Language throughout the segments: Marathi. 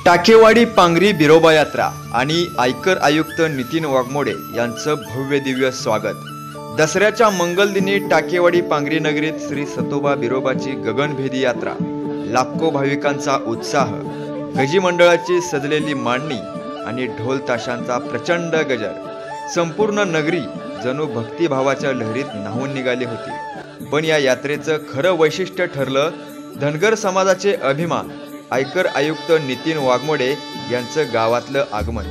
टाकेवाडी पांगरी बिरोबा यात्रा आणि आयकर आयुक्त नितीन वाघमोडे यांचं भव्य दिव्य स्वागत। दसऱ्याच्या मंगलदिनी टाकेवाडी पांगरी नगरीत श्री सतोबा बिरोबाची गगनभेदी यात्रा, लाखो भाविकांचा उत्साह, गजी मंडळाची सजलेली मांडणी आणि ढोल ताशांचा प्रचंड गजर। संपूर्ण नगरी जणू भक्तिभावाच्या लहरीत न्हावून निघाली होती। पण या यात्रेचं खरं वैशिष्ट्य ठरलं धनगर समाजाचे अभिमान आयकर आयुक्त नितीन वाघमोडे यांचं गावातलं आगमन।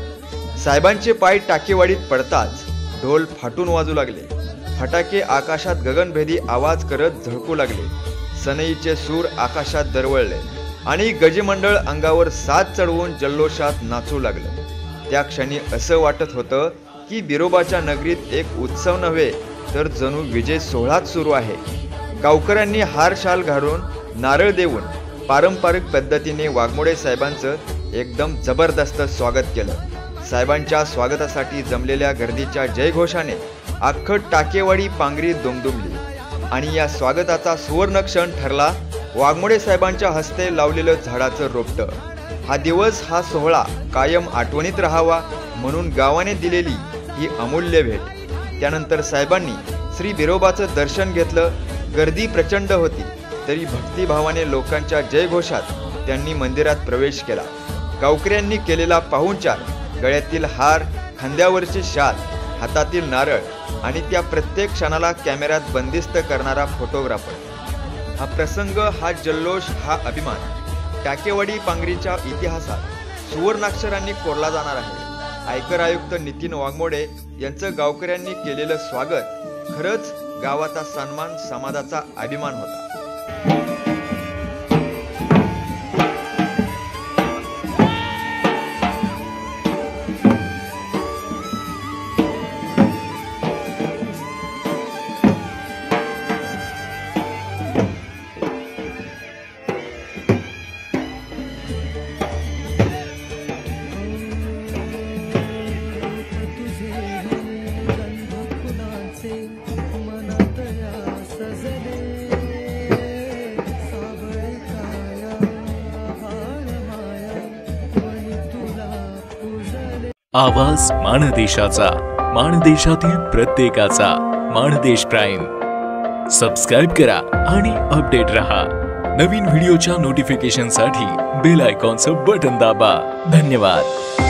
साहेबांचे पाय टाकेवाडीत पडताच ढोल फाटून वाजू लागले, फटाके आकाशात गगनभेदी आवाज करत झळकू लागले, सनईचे सूर आकाशात दरवळले आणि गजमंडळ अंगावर साज चढवून जल्लोषात नाचू लागलं। त्या क्षणी असं वाटत होतं की बिरोबाच्या नगरीत एक उत्सव नव्हे तर जणू विजय सोहळाच सुरू आहे। गावकऱ्यांनी हार शाल घालून नारळ देऊन पारंपरिक पद्धतीने वाघमोडे साहेबांचं एकदम जबरदस्त स्वागत केलं। साहेबांच्या स्वागतासाठी जमलेल्या गर्दीच्या जयघोषाने अख्खं टाकेवाडी पांगरी दुमदुमली आणि या स्वागताचा सुवर्ण क्षण ठरला वाघमोडे साहेबांच्या हस्ते लावलेलं झाडाचं रोपटं। हा दिवस, हा सोहळा कायम आठवणीत राहावा म्हणून गावाने दिलेली ही अमूल्य भेट। त्यानंतर साहेबांनी श्री बिरोबाचं दर्शन घेतलं। गर्दी प्रचंड होती तरी भक्तिभावाने लोकांच्या जयघोषात त्यांनी मंदिरात प्रवेश केला। गावकऱ्यांनी केलेला पाहुणचार, गळ्यातील हार, खांद्यावरची शाल, हातातील नारळ आणि त्या प्रत्येक क्षणाला कॅमेऱ्यात बंदिस्त करणारा फोटोग्राफर, हा प्रसंग, हा जल्लोष, हा अभिमान टाकेवाडी पांगरीच्या इतिहासात सुवर्णाक्षरांनी कोरला जाणार आहे। आयकर आयुक्त नितीन वाघमोडे यांचं गावकऱ्यांनी केलेलं स्वागत खरंच गावाचा सन्मान, समाजाचा अभिमान होता। आवाज माणदेशाचा, माणदेशातील प्रत्येकाचा, माणदेश प्राईम। सबस्क्राइब करा आणि अपडेट रहा। नवीन व्हिडिओच्या नोटिफिकेशनसाठी बेल आयकॉनचं बटन दाबा। धन्यवाद।